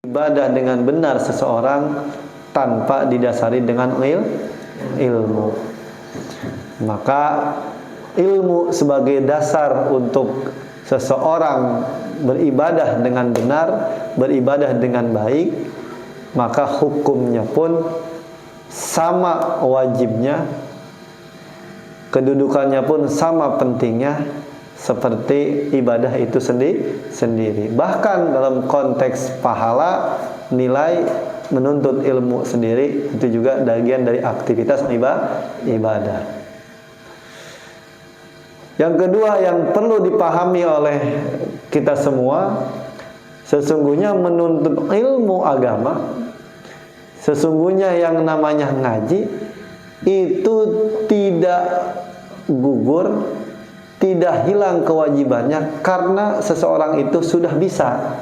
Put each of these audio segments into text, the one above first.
ibadah dengan benar seseorang tanpa didasari dengan ilmu. Maka ilmu sebagai dasar untuk seseorang beribadah dengan benar, beribadah dengan baik, maka hukumnya pun sama wajibnya, kedudukannya pun sama pentingnya seperti ibadah itu sendiri. Bahkan dalam konteks pahala, nilai menuntut ilmu sendiri itu juga bagian dari aktivitas ibadah. Yang kedua yang perlu dipahami oleh kita semua, sesungguhnya menuntut ilmu agama, sesungguhnya yang namanya ngaji itu tidak gugur, tidak hilang kewajibannya karena seseorang itu sudah bisa.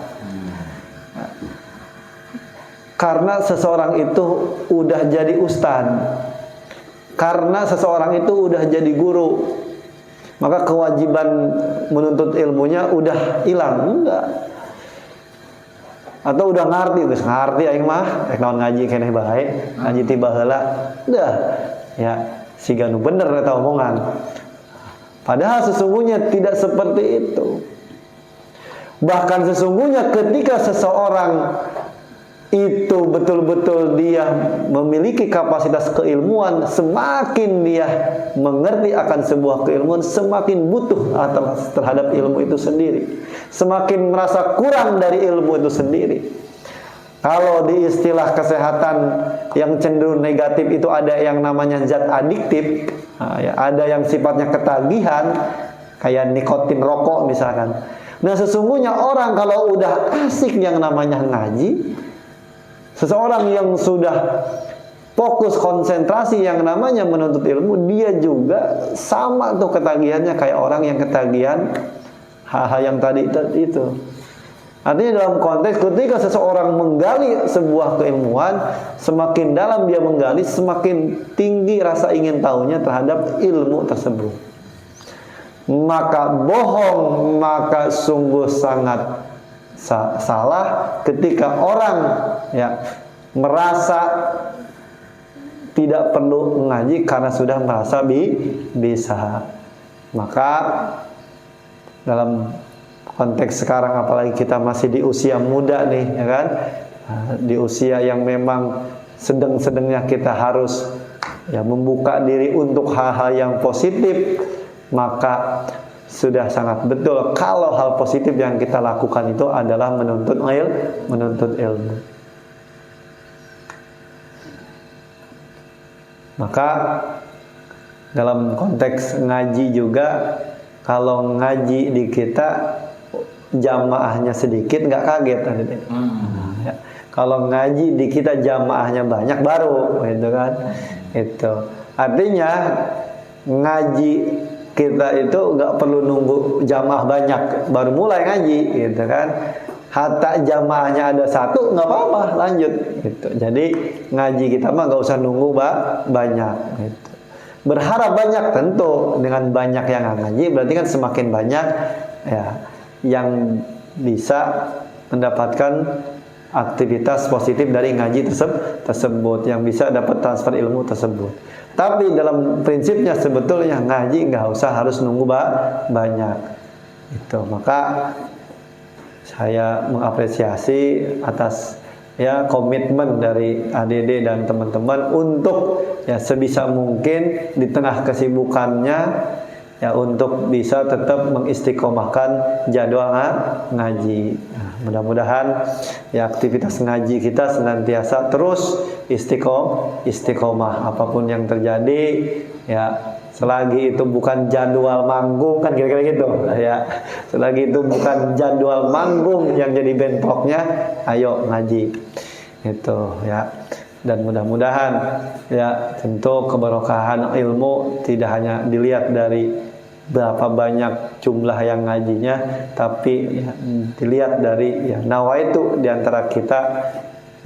Karena seseorang itu udah jadi ustaz, karena seseorang itu udah jadi guru, maka kewajiban menuntut ilmunya udah hilang. Enggak. Atau udah ngerti aing mah naon ngaji keneh bae, ngaji ti baheula. Udah. Ya, siga nu bener eta omongan. Padahal sesungguhnya tidak seperti itu. Bahkan sesungguhnya ketika seseorang itu betul-betul dia memiliki kapasitas keilmuan, semakin dia mengerti akan sebuah keilmuan, semakin butuh terhadap ilmu itu sendiri, semakin merasa kurang dari ilmu itu sendiri. Kalau di istilah kesehatan yang cenderung negatif itu ada yang namanya zat adiktif, ada yang sifatnya ketagihan, kayak nikotin rokok misalkan. Nah sesungguhnya orang kalau udah asik yang namanya ngaji, seseorang yang sudah fokus konsentrasi yang namanya menuntut ilmu, dia juga sama tuh ketagihannya kayak orang yang ketagihan hal-hal yang tadi itu. Artinya dalam konteks ketika seseorang menggali sebuah keilmuan, semakin dalam dia menggali, semakin tinggi rasa ingin tahunya terhadap ilmu tersebut. Maka bohong, maka sungguh sangat salah ketika orang merasa tidak perlu mengaji karena sudah merasa bisa. Maka dalam konteks sekarang, apalagi kita masih di usia muda nih, ya kan? Di usia yang memang sedang-sedangnya kita harus membuka diri untuk hal-hal yang positif, maka sudah sangat betul kalau hal positif yang kita lakukan itu adalah menuntut ilmu. Maka dalam konteks ngaji juga, kalau ngaji di kita jamaahnya sedikit nggak kaget. Ya. Kalau ngaji di kita jamaahnya banyak baru, gitu kan? Itu artinya ngaji kita itu nggak perlu nunggu jamaah banyak baru mulai ngaji, gitu kan? Hatta jamaahnya ada satu nggak apa-apa, lanjut. Gitu. Jadi ngaji kita mah nggak usah nunggu banyak. Gitu. Berharap banyak tentu, dengan banyak yang ngaji berarti kan semakin banyak yang bisa mendapatkan aktivitas positif dari ngaji tersebut, yang bisa dapat transfer ilmu tersebut. Tapi dalam prinsipnya sebetulnya ngaji nggak usah harus nunggu banyak. Itu maka saya mengapresiasi atas komitmen dari ADD dan teman-teman untuk sebisa mungkin di tengah kesibukannya untuk bisa tetap mengistiqomahkan jadwal ngaji. Nah, mudah-mudahan aktivitas ngaji kita senantiasa terus istiqomah apapun yang terjadi, selagi itu bukan jadwal manggung, kan kira-kira gitu selagi itu bukan jadwal manggung yang jadi bentroknya, ayo ngaji itu dan mudah-mudahan tentu keberkahan ilmu tidak hanya dilihat dari berapa banyak jumlah yang ngajinya, tapi dilihat dari nawaitu di antara kita,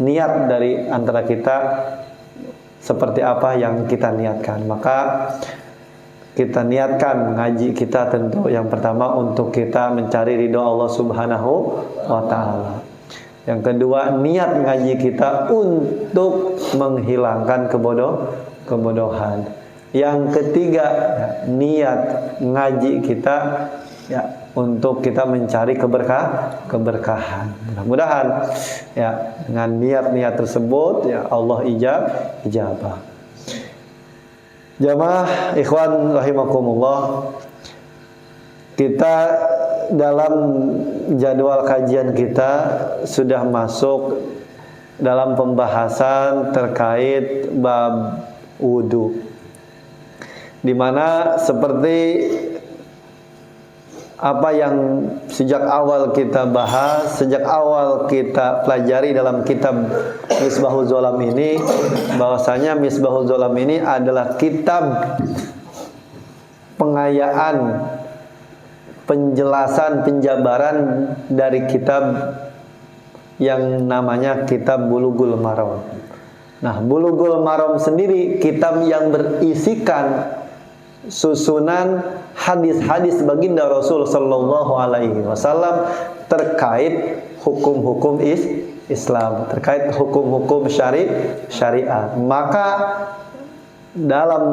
niat dari antara kita seperti apa yang kita niatkan. Maka kita niatkan ngaji kita tentu yang pertama untuk kita mencari ridho Allah Subhanahu wa ta'ala. Yang kedua, niat ngaji kita untuk menghilangkan kebodohan. Yang ketiga, niat ngaji kita ya untuk kita mencari keberkahan. Mudah-mudahan ya dengan niat-niat tersebut ya Allah ijabah. Jamaah ikhwan rahimakumullah, kita dalam jadwal kajian kita sudah masuk dalam pembahasan terkait bab wudu, di mana seperti apa yang sejak awal kita bahas, sejak awal kita pelajari dalam kitab Misbahul Zolam ini, bahwasanya Misbahul Zolam ini adalah kitab pengayaan, penjelasan, penjabaran dari kitab yang namanya kitab Bulughul Maram. Nah, Bulughul Maram sendiri kitab yang berisikan susunan hadis-hadis baginda Rasul sallallahu alaihi wasallam terkait hukum-hukum Islam, terkait hukum-hukum syariat. Maka dalam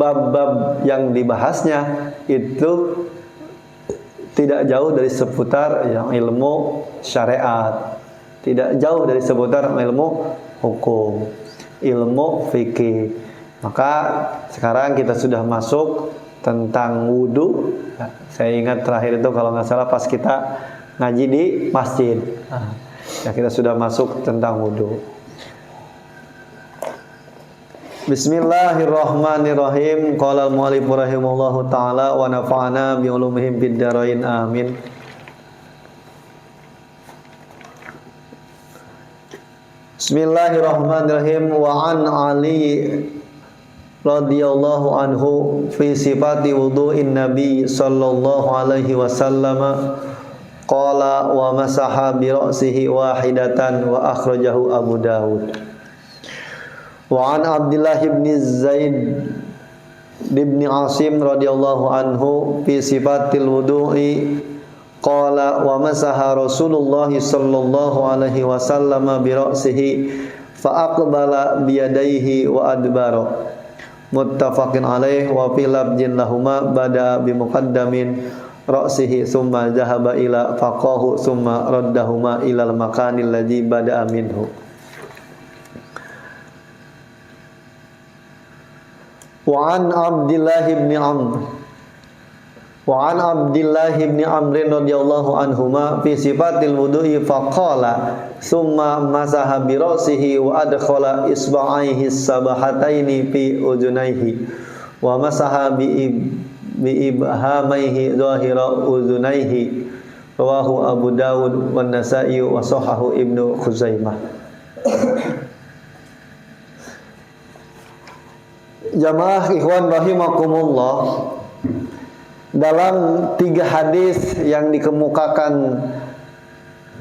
bab-bab yang dibahasnya itu tidak jauh dari seputar yang ilmu syariat, tidak jauh dari seputar ilmu hukum, ilmu fikih. Maka sekarang kita sudah masuk tentang wudu. Saya ingat terakhir itu kalau nggak salah pas kita ngaji di masjid. Ya, kita sudah masuk tentang wudu. Bismillahirrahmanirrahim. Qala al-mu'allif rahimahullahu taala wa nafa'ana bi ulumihim fid dharain amin. Bismillahirrahmanirrahim. Wa an Ali radhiyallahu anhu fi sifati wudu'in nabi sallallahu alaihi wasallam qala wa masaha bi ra'sihi wahidatan wa akhrajahu Abu Dawud. Wa an Abdullah bin Zaid bin Asim radhiyallahu anhu fi sifatil wudu'i qala wa masaha Rasulullah sallallahu alaihi wasallam bi ra'sihi fa aqbala bi yadayhi wa adbara. Muttafaqin alaih wa fi labjin lahuma bada bi muqaddamin ra'sihi summa dhahaba ila faqahu summa raddahuma ila al-makanil ladzi bada'a minhu. Wa an Abdullah bin Amr radhiyallahu anhuma fi sifatil wudu'i faqala summa masaha bi ra'sihi wa adkhala isba'aihi sabahataini fi udunaihi wa masaha bi ibhamaihi zahira udunaihi. Rawahu Abu Dawud wan Nasa'i wa sahahu Ibnu Khuzaimah. Jamaah ikhwan rahimakumullah, dalam 3 hadis yang dikemukakan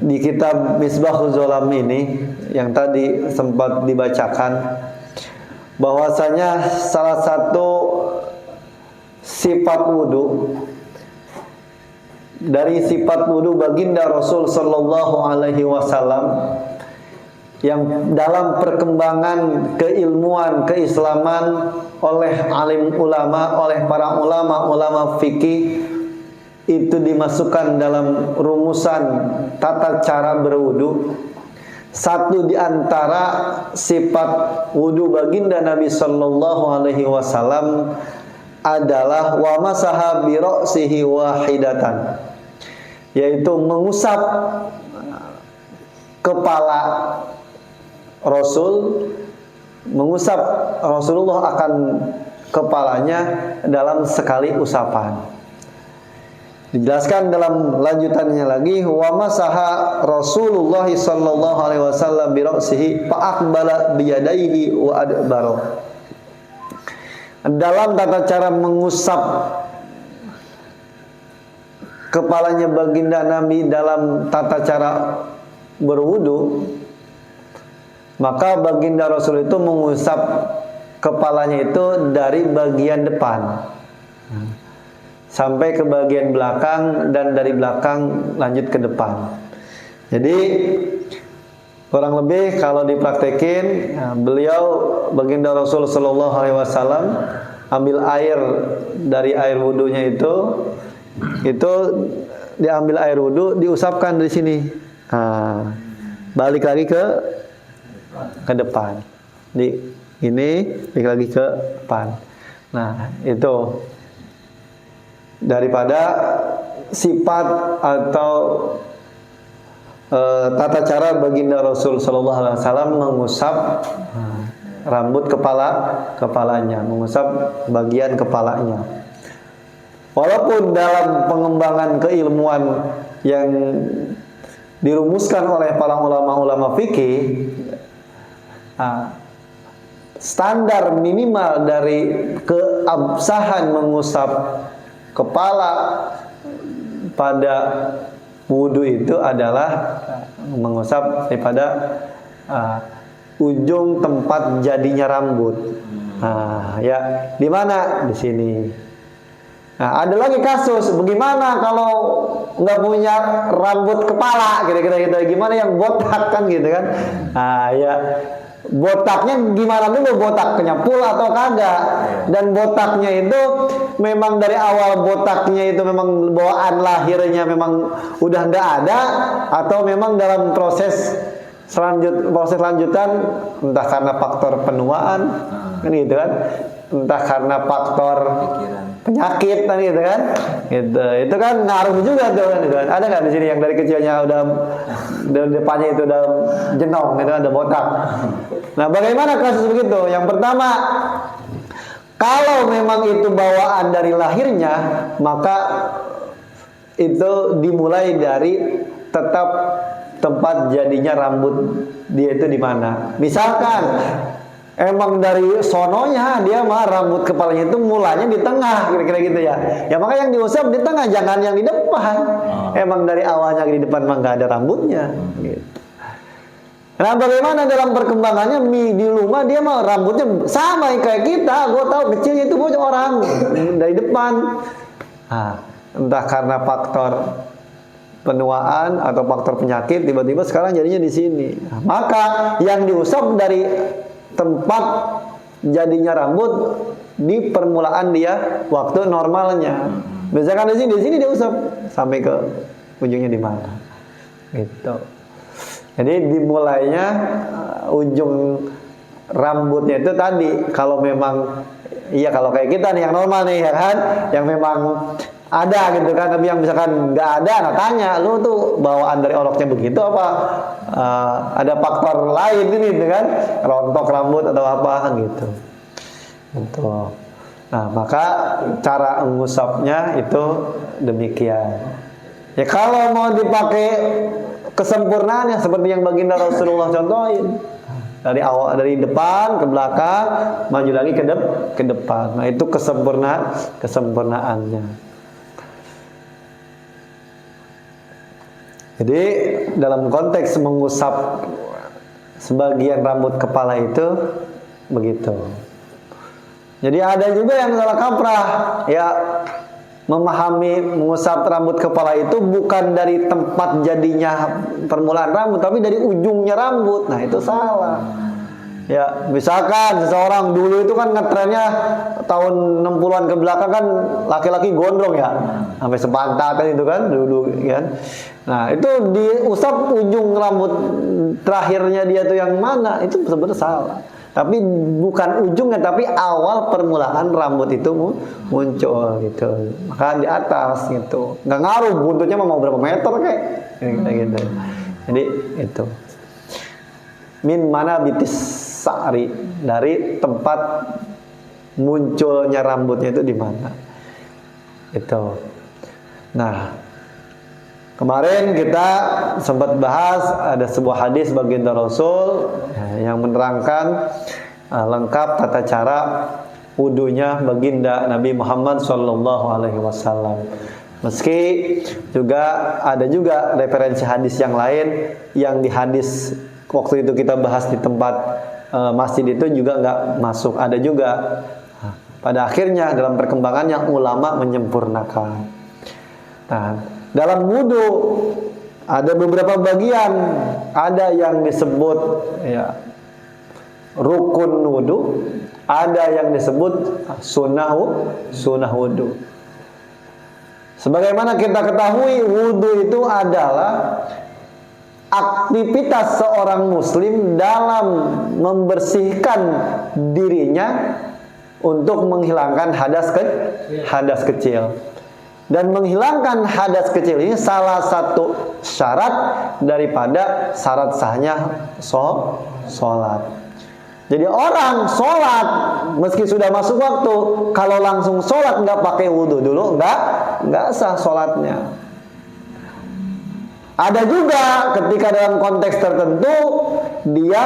di kitab Misbahul Zolam ini yang tadi sempat dibacakan, bahwasanya salah satu sifat wudu dari sifat wudu baginda Rasul sallallahu alaihi wasallam yang dalam perkembangan keilmuan keislaman oleh alim ulama, oleh para ulama fikih, itu dimasukkan dalam rumusan tata cara berwudu. Satu di antara sifat wudu baginda Nabi sallallahu alaihi wasallam adalah wa masaha bi ra'sihi wahidatan, yaitu mengusap kepala Rasul, mengusap Rasulullah akan kepalanya dalam sekali usapan. Dijelaskan dalam lanjutannya lagi, wa masaha Rasulullah sallallahu alaihi wasallam bi ra'sihi fa aqbala bi yadayhi wa adbara. Dalam tata cara mengusap kepalanya baginda Nabi dalam tata cara berwudu, maka baginda Rasul itu mengusap kepalanya itu dari bagian depan sampai ke bagian belakang dan dari belakang lanjut ke depan. Jadi kurang lebih kalau dipraktekin, beliau baginda Rasul Sallallahu Alaihi Wasallam ambil air dari air wudunya itu diambil air wudu, diusapkan di sini, balik lagi ke depan, ini balik lagi ke depan. Nah itu daripada sifat atau tata cara baginda Rasul Sallallahu Alaihi Wasallam mengusap rambut kepalanya, mengusap bagian kepalanya. Walaupun dalam pengembangan keilmuan yang dirumuskan oleh para ulama-ulama fikih, standar minimal dari keabsahan mengusap kepala pada wudu itu adalah mengusap daripada ujung tempat jadinya rambut. Ya, di mana? Di sini. Nah, ada lagi kasus, bagaimana kalau nggak punya rambut kepala, kira-kira gitu, gimana yang botak kan gitu kan? Ya, botaknya gimana dulu, botaknya full atau kagak? Dan botaknya itu memang dari awal botaknya itu memang bawaan lahirnya memang udah nggak ada, atau memang dalam proses lanjutan, entah karena faktor penuaan kan gitu kan, entah karena faktor penyakit kan gitu kan, itu kan ngaruh juga tuh kan, gitu kan. Ada nggak di sini yang dari kecilnya udah depannya itu udah jenong gitu, ada botak? Nah, bagaimana kasus begitu? Yang pertama, kalau memang itu bawaan dari lahirnya, maka itu dimulai dari tetap tempat jadinya rambut dia itu di mana. Misalkan emang dari sononya dia mah rambut kepalanya itu mulanya di tengah, kira-kira gitu ya. Ya maka yang diusap di tengah, jangan yang di depan. Emang dari awalnya di depan mah nggak ada rambutnya. Gitu. Nah, bagaimana dalam perkembangannya di rumah dia mah rambutnya sama kayak kita. Gue tahu kecilnya itu bocah orang dari depan. Entah karena faktor penuaan atau faktor penyakit, tiba-tiba sekarang jadinya di sini. Maka yang diusap dari tempat jadinya rambut di permulaan dia waktu normalnya. Misalkan di sini dia usap sampai ke ujungnya di mana. Gitu. Jadi dimulainya ujung rambutnya itu tadi, kalau memang kalau kayak kita nih yang normal nih ya kan, yang memang ada gitu kan, tapi yang misalkan nggak ada, nah tanya, lu tuh bawaan dari oroknya begitu apa ada faktor lain ini gitu kan, rontok rambut atau apa gitu. Nah, maka cara mengusapnya itu demikian. Ya kalau mau dipakai kesempurnaannya seperti yang baginda Rasulullah contohin, dari awal, dari depan ke belakang, maju lagi ke depan. Nah, itu kesempurnaannya. Jadi dalam konteks mengusap sebagian rambut kepala itu begitu. Jadi ada juga yang salah kaprah, ya, memahami mengusap rambut kepala itu bukan dari tempat jadinya permulaan rambut, tapi dari ujungnya rambut. Nah, itu salah. Ya, misalkan seseorang dulu itu kan ngetrennya tahun 60-an ke belakang kan laki-laki gondrong ya, sampai sepantat kan itu kan dulu kan. Nah, itu diusap ujung rambut terakhirnya dia tuh yang mana, itu sebenarnya salah. Tapi bukan ujungnya, tapi awal permulaan rambut itu muncul gitu. Maka di atas gitu. Nggak ngaruh buntutnya mau berapa meter kayak gitu. Jadi itu. Min mana bitis sa'ri, dari tempat munculnya rambutnya itu di mana. Itu. Nah, kemarin kita sempat bahas ada sebuah hadis baginda Rasul yang menerangkan lengkap tata cara wudunya baginda Nabi Muhammad SAW. Meski juga ada juga referensi hadis yang lain yang di hadis waktu itu kita bahas di tempat masjid itu juga nggak masuk, ada juga. Pada akhirnya dalam perkembangannya ulama menyempurnakan. Nah, dalam wudu Ada beberapa bagian, ada yang disebut ya rukun wudu, ada yang disebut sunnah wudu. Sebagaimana kita ketahui, wudu itu adalah aktivitas seorang muslim dalam membersihkan dirinya untuk menghilangkan hadas kecil. Dan menghilangkan hadas kecil ini salah satu syarat daripada syarat sahnya sholat. Jadi orang sholat meski sudah masuk waktu, kalau langsung sholat nggak pakai wudhu dulu, nggak sah sholatnya. Ada juga ketika dalam konteks tertentu dia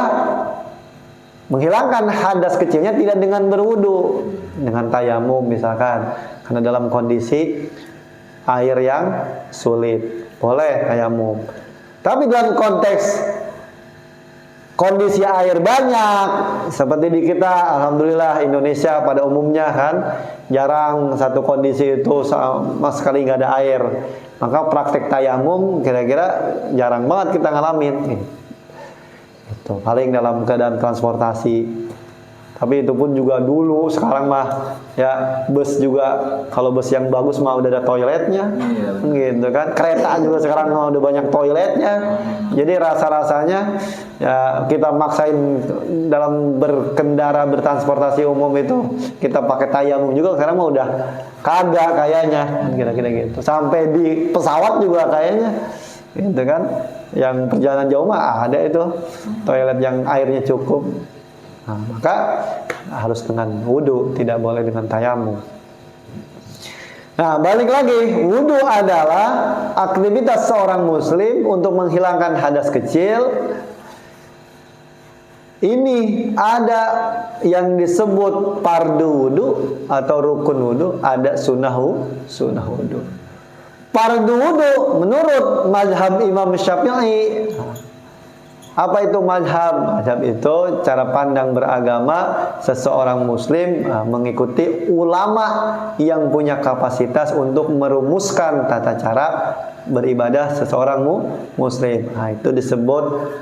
menghilangkan hadas kecilnya tidak dengan berwudu, dengan tayamum misalkan, karena dalam kondisi air yang sulit, boleh tayamum. Tapi dalam konteks kondisi air banyak, seperti di kita, alhamdulillah Indonesia pada umumnya kan jarang satu kondisi itu sama sekali nggak ada air, maka praktek tayamum kira-kira jarang banget kita ngalamin. Itu paling dalam keadaan transportasi. Tapi itu pun juga dulu, sekarang mah ya bus juga, kalau bus yang bagus mah udah ada toiletnya, gitu kan. Kereta juga sekarang mah udah banyak toiletnya. Jadi rasa-rasanya ya kita maksain dalam berkendara, bertransportasi umum itu kita pakai tayamum juga, sekarang mah udah kagak kayaknya, kira-kira gitu. Sampai di pesawat juga kayaknya, gitu kan. Yang perjalanan jauh mah ada itu toilet yang airnya cukup. Nah, maka harus dengan wudu, tidak boleh dengan tayamum. Nah, balik lagi, wudu adalah aktivitas seorang muslim untuk menghilangkan hadas kecil. Ini ada yang disebut fardu wudu atau rukun wudu, ada sunnah wudu. Fardu wudu menurut mazhab Imam Syafi'i. Apa itu mazhab? Mazhab itu cara pandang beragama seseorang muslim mengikuti ulama yang punya kapasitas untuk merumuskan tata cara beribadah seseorang muslim. Nah, itu disebut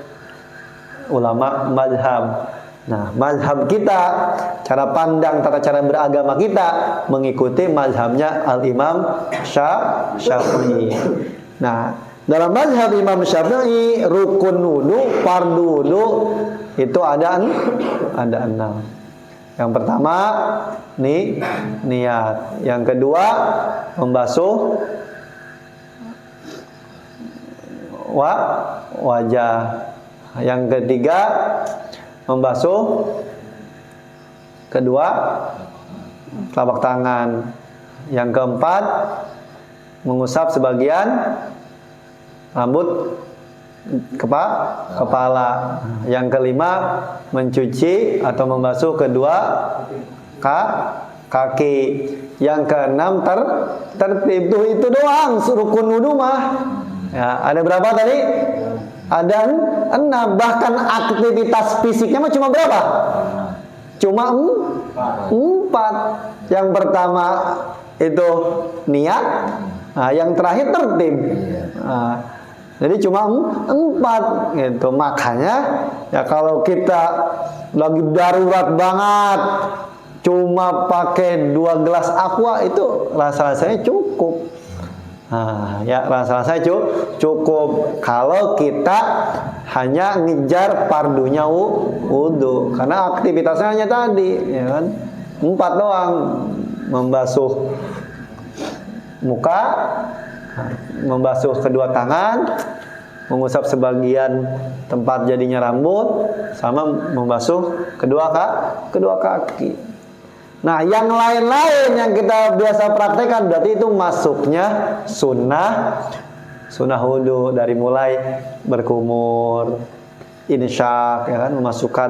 ulama mazhab. Nah, mazhab kita, cara pandang tata cara beragama kita mengikuti mazhabnya Al-Imam Syafi'i. Nah, dalam mazhab Imam Syafi'i, rukun wudu, fardu wudu itu ada 6. Yang pertama niat. Yang kedua membasuh wajah. Yang ketiga membasuh kedua telapak tangan. Yang keempat mengusap sebagian rambut kepala. Yang kelima mencuci atau membasuh kedua kaki. Yang keenam tertib. Itu doang rukun wudu mah. Ya, ada berapa tadi? Ada 6. Bahkan aktivitas fisiknya mah cuma berapa? Cuma 4. Yang pertama itu niat. Nah, yang terakhir tertib. Nah, jadi cuma 4 gitu. Makanya ya kalau kita lagi darurat banget cuma pakai 2 gelas aqua itu rasa-rasanya cukup. Nah, ya rasa-rasanya cukup kalau kita hanya ngejar fardunya wudu, karena aktivitasnya hanya tadi, ya kan? 4 doang. Membasuh muka, membasuh kedua tangan, mengusap sebagian tempat jadinya rambut, sama membasuh kedua kaki. Nah, yang lain-lain yang kita biasa praktekkan berarti itu masuknya sunnah wudu, dari mulai berkumur, insyak, ya kan, memasukkan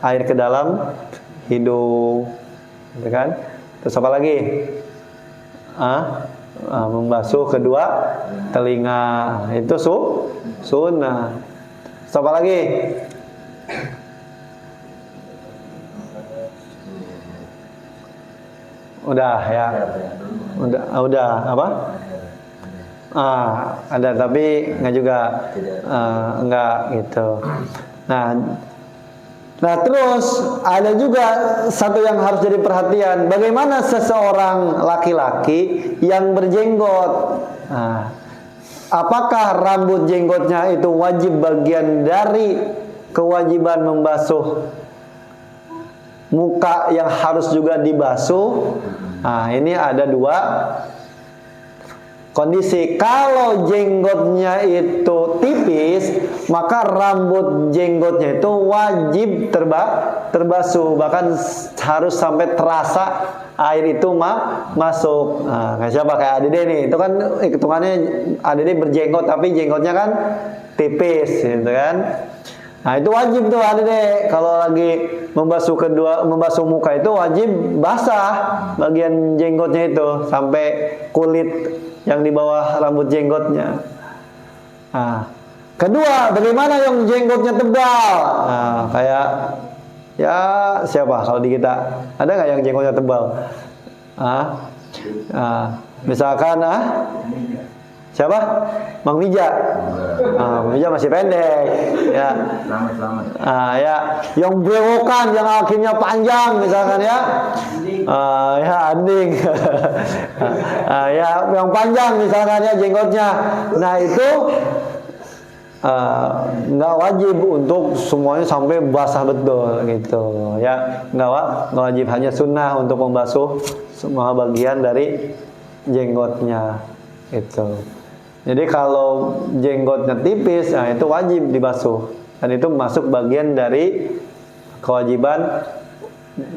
air ke dalam hidung, gitu kan. Terus apa lagi? Membasuh kedua telinga, itu sunnah. Terus apa lagi? Udah ya. Udah apa? Ada tapi nggak juga, nggak gitu. Nah terus ada juga satu yang harus jadi perhatian, bagaimana seseorang laki-laki yang berjenggot. Apakah rambut jenggotnya itu wajib bagian dari kewajiban membasuh muka yang harus juga dibasuh? Ini ada dua kondisi. Kalau jenggotnya itu tipis, maka rambut jenggotnya itu wajib terbasuh, bahkan harus sampai terasa air itu masuk. Kayak siapa? Kayak Adede nih, itu kan hitungannya Adede berjenggot tapi jenggotnya kan tipis gitu kan. Nah itu wajib tuh Adede kalau lagi membasuh muka itu wajib basah bagian jenggotnya itu sampai kulit yang di bawah rambut jenggotnya. Kedua, bagaimana yang jenggotnya tebal? Kayak ya siapa kalau di kita ada nggak yang jenggotnya tebal? Misalkan siapa? Mang Mija. Mang Mija masih pendek. Ya. Ya, yang bewokan, yang akhirnya panjang misalkan ya. Ya Anding. Ya, yang panjang misalkan ya jenggotnya. Nah itu nggak wajib untuk semuanya sampai basah betul gitu ya, nggak wajib, hanya sunnah untuk membasuh semua bagian dari jenggotnya itu. Jadi kalau jenggotnya tipis, itu wajib dibasuh dan itu masuk bagian dari kewajiban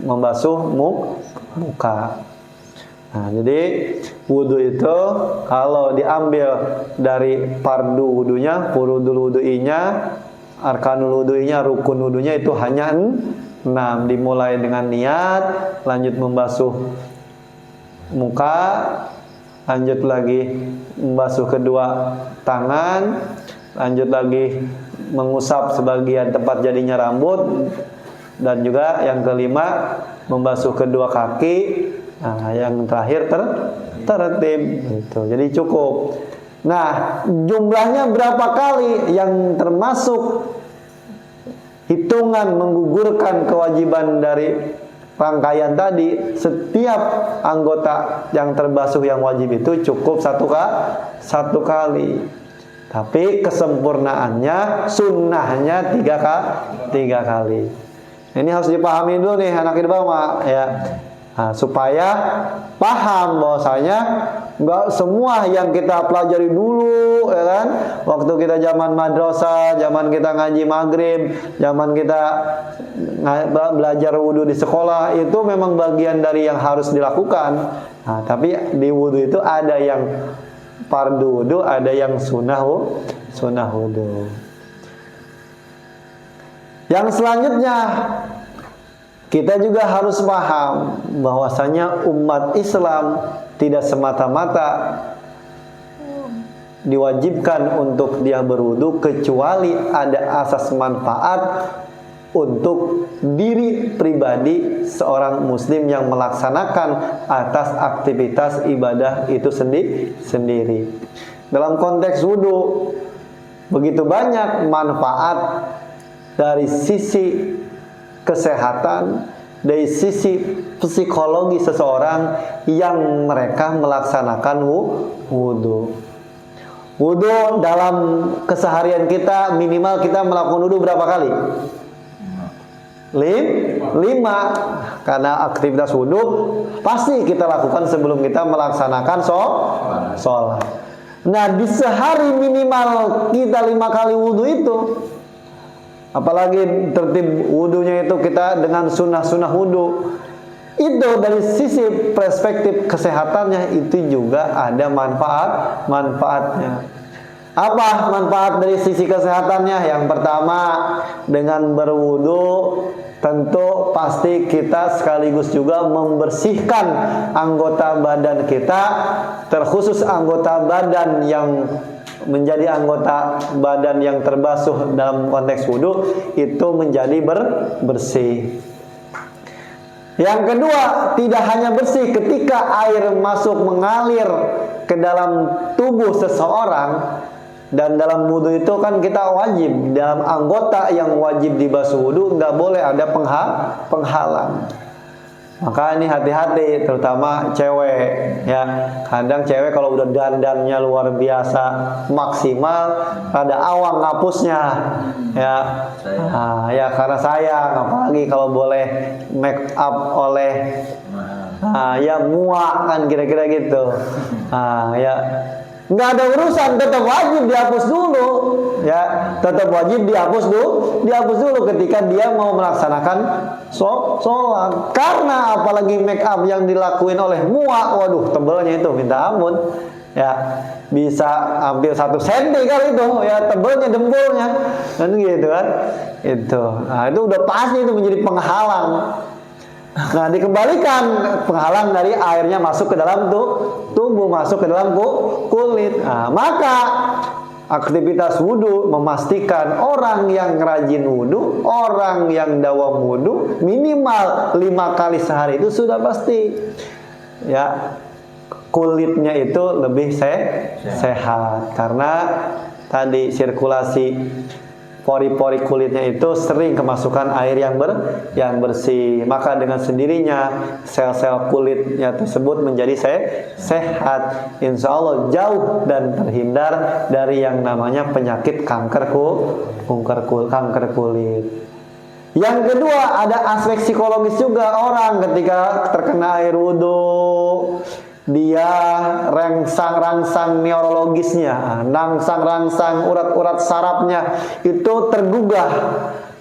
membasuh muka. Jadi wudhu itu kalau diambil dari fardu wudhunya, furudul wudhuinya, arkanul wudhuinya, rukun wudhunya itu hanya 6. Dimulai dengan niat, lanjut membasuh muka, lanjut lagi membasuh kedua tangan, lanjut lagi mengusap sebagian tempat jadinya rambut, dan juga yang kelima membasuh kedua kaki. Yang terakhir tertib gitu. Jadi cukup. Nah, jumlahnya berapa kali yang termasuk hitungan menggugurkan kewajiban dari rangkaian tadi? Setiap anggota yang terbasuh yang wajib itu cukup satu kali. Tapi kesempurnaannya sunnahnya 3 kali. Ini harus dipahami dulu nih anak di bawah ya. Supaya paham bahwasanya nggak semua yang kita pelajari dulu ya kan, waktu kita zaman madrasah, zaman kita ngaji maghrib, zaman kita belajar wudhu di sekolah, itu memang bagian dari yang harus dilakukan. Tapi di wudhu itu ada yang fardu wudhu, ada yang sunnah wudhu. Yang selanjutnya, kita juga harus paham bahwasanya umat Islam tidak semata-mata diwajibkan untuk dia berwudu kecuali ada asas manfaat untuk diri pribadi seorang muslim yang melaksanakan atas aktivitas ibadah itu sendiri. Dalam konteks wudu begitu banyak manfaat dari sisi kesehatan, dari sisi psikologi seseorang yang mereka melaksanakan wudu. Wudu dalam keseharian kita minimal kita melakukan wudu berapa kali? 5. Karena aktivitas wudu pasti kita lakukan sebelum kita melaksanakan sholat. Nah, di sehari minimal kita 5 kali wudu itu. Apalagi tertib wudunya itu kita dengan sunnah-sunnah wudu. Itu dari sisi perspektif kesehatannya itu juga ada manfaatnya. Apa manfaat dari sisi kesehatannya? Yang pertama, dengan berwudu tentu pasti kita sekaligus juga membersihkan anggota badan kita, terkhusus anggota badan yang menjadi anggota badan yang terbasuh dalam konteks wudu itu menjadi bersih. Yang kedua, tidak hanya bersih ketika air masuk mengalir ke dalam tubuh seseorang. Dan dalam wudhu itu kan kita wajib, dalam anggota yang wajib dibasuh wudhu nggak boleh ada penghalang. Maka ini hati-hati, terutama cewek ya. Kadang cewek kalau udah dandannya luar biasa maksimal, rada awang ngapusnya ya. Ya karena sayang, apalagi kalau boleh make up oleh ya muak kan kira-kira gitu. Ya nggak ada urusan, tetap wajib dihapus dulu ya, tetap wajib dihapus dulu ketika dia mau melaksanakan sholat. Karena apalagi make up yang dilakuin oleh muak, waduh tebelnya itu minta ampun ya, bisa hampir 1 cm kali itu ya, tebelnya dempulnya kan gitu kan itu. Nah itu udah pasti itu menjadi penghalang. Nah dikembalikan, penghalang dari airnya masuk ke dalam tubuh, masuk ke dalam kulit. Nah, maka aktivitas wudhu memastikan orang yang rajin wudhu, orang yang dawam wudhu minimal 5 kali sehari itu sudah pasti ya kulitnya itu lebih sehat. Karena tadi sirkulasi pori-pori kulitnya itu sering kemasukan air yang bersih. Maka dengan sendirinya sel-sel kulitnya tersebut menjadi sehat. Insya Allah jauh dan terhindar dari yang namanya penyakit kanker kulit. Yang kedua, ada aspek psikologis juga. Orang ketika terkena air wudhu, dia rangsang neurologisnya, rangsang urat-urat sarafnya itu tergugah.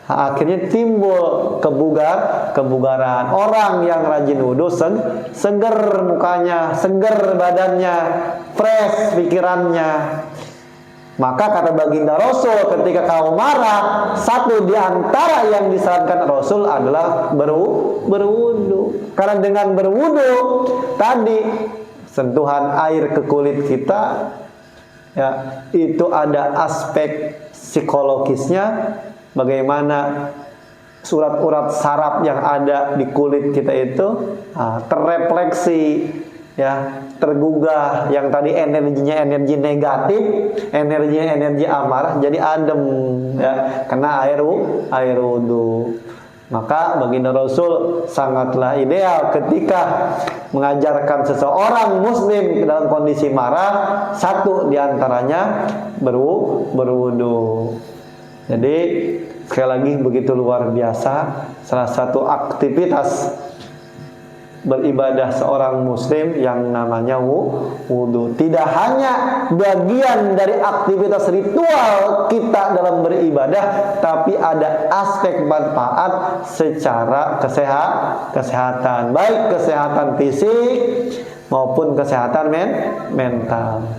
Akhirnya timbul kebugaran. Orang yang rajin wudhu seger mukanya, seger badannya, fresh pikirannya. Maka kata baginda Rasul, ketika kamu marah, satu di antara yang disarankan Rasul adalah berwudu. Karena dengan berwudu tadi sentuhan air ke kulit kita ya, itu ada aspek psikologisnya, bagaimana urat-urat saraf yang ada di kulit kita itu terrefleksi ya, tergugah. Yang tadi energinya energi negatif, energi amarah jadi adem ya, kena air wudu. Maka baginda Rasul sangatlah ideal ketika mengajarkan seseorang muslim dalam kondisi marah, satu diantaranya berwudu. Jadi sekali lagi begitu luar biasa, salah satu aktivitas beribadah seorang muslim yang namanya wudu. Tidak hanya bagian dari aktivitas ritual kita dalam beribadah, tapi ada aspek manfaat secara kesehatan, baik kesehatan fisik maupun kesehatan mental.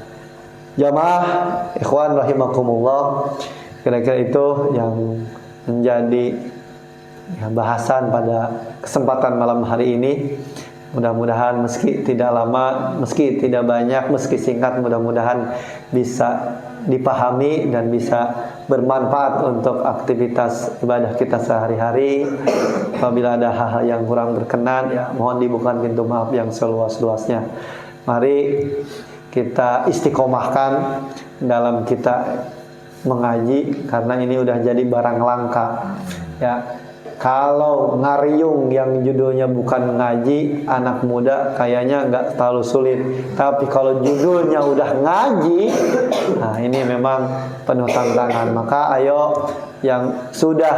Jamaah ikhwan rahimakumullah, kira-kira itu yang menjadi bahasan pada kesempatan malam hari ini. Mudah-mudahan meski tidak lama, meski tidak banyak, meski singkat, mudah-mudahan bisa dipahami dan bisa bermanfaat untuk aktivitas ibadah kita sehari-hari. Apabila ada hal-hal yang kurang berkenan, ya mohon dibukakan pintu maaf yang seluas-luasnya. Mari kita istiqomahkan dalam kita mengaji, karena ini udah jadi barang langka ya. Kalau ngariung yang judulnya bukan ngaji, anak muda kayaknya nggak terlalu sulit. Tapi kalau judulnya udah ngaji, nah ini memang penuh tantangan. Maka ayo yang sudah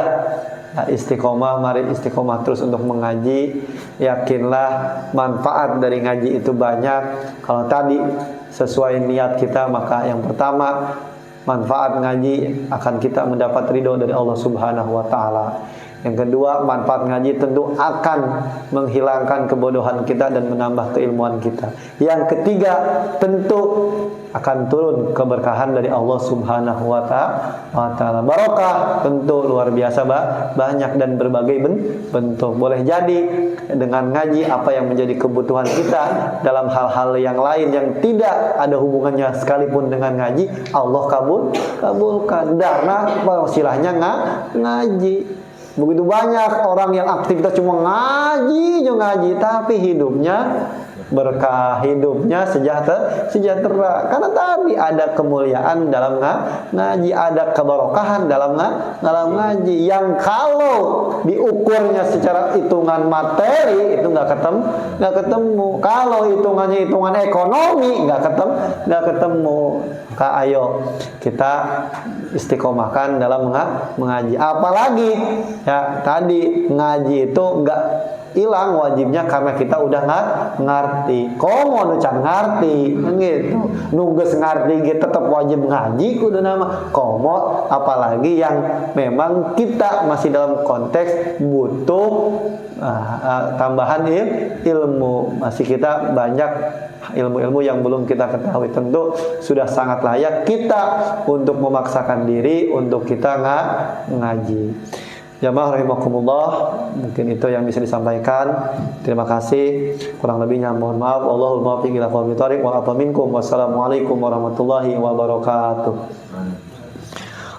istiqomah, mari istiqomah terus untuk mengaji. Yakinlah manfaat dari ngaji itu banyak. Kalau tadi sesuai niat kita, maka yang pertama manfaat ngaji akan kita mendapat ridho dari Allah Subhanahu wa Ta'ala. Yang kedua, manfaat ngaji tentu akan menghilangkan kebodohan kita dan menambah keilmuan kita. Yang ketiga, tentu akan turun keberkahan dari Allah Subhanahu wa Ta'ala. Barokah tentu luar biasa banyak dan berbagai bentuk. Boleh jadi dengan ngaji apa yang menjadi kebutuhan kita dalam hal-hal yang lain yang tidak ada hubungannya sekalipun dengan ngaji, Allah kabulkan. Karena wasilahnya ngaji. Begitu banyak orang yang aktivitas cuma ngaji, tapi hidupnya berkah hidupnya sejahtera. Karena tadi ada kemuliaan dalam ngaji, ada keberkahan dalam ngaji yang kalau diukurnya secara hitungan materi itu nggak ketemu. Kalau hitungannya hitungan ekonomi nggak ketemu. Ayo kita istiqomahkan dalam mengaji. Apalagi ya tadi ngaji itu nggak hilang wajibnya karena kita udah ngerti. Komo nu can ngarti kan gitu. Nunggus ngarti gitu tetap wajib ngaji kudu nama komo, apalagi yang memang kita masih dalam konteks butuh tambahan ilmu. Masih kita banyak ilmu-ilmu yang belum kita ketahui. Tentu sudah sangat layak kita untuk memaksakan diri untuk kita ngaji. Jamaah rahimakumullah, mungkin itu yang bisa disampaikan. Terima kasih. Kurang lebihnya mohon maaf. Allahul muwaffiq ila aqwamit thoriq wal afa minkum. Wassalamualaikum warahmatullahi wabarakatuh.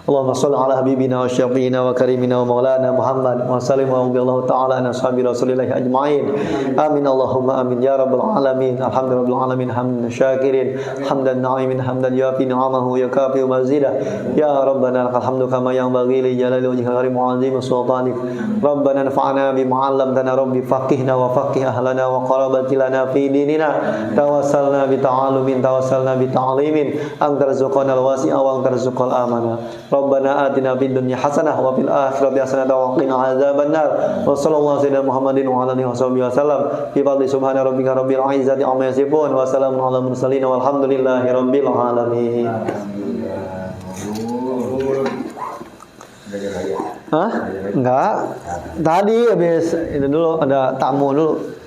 Allahumma shalli ala habibina wa syafiina wa karimina wa maulana Muhammad wa sallim wa radhiyallahu ta'ala an ashabi Rasulillah ajma'in. Amin Allahumma amin ya rabbal alamin. Alhamdulillah alamin hamdan syakirin hamdan na'imin hamdan yafi ni'amahu yakafi mazida. Ya rabbana lakal hamdu kama yanbaghi li jalali wajhika karim azim sultanik. Rabbana nafa'na bima 'allamtana rabbi faqihna wa faqih ahlana wa qarabatilana fi dinina. Tawassalna bi ta'alumin tawassalna bi ta'limin. Anta rizqana al-wasi'a wa anta rizqal amana. Rabbana atina fid dunya hasanah wa fil akhirati hasanah wa qina adzabannar. Wa sallallahu sayyidina Muhammadin wa ala alihi wasallam. Bi fadli subhana rabbika rabbil izzati amma yasifun wa salamun ala mursalin walhamdulillahi rabbil alamin. Hah? Enggak. Tadi habis itu dulu ada tamu dulu.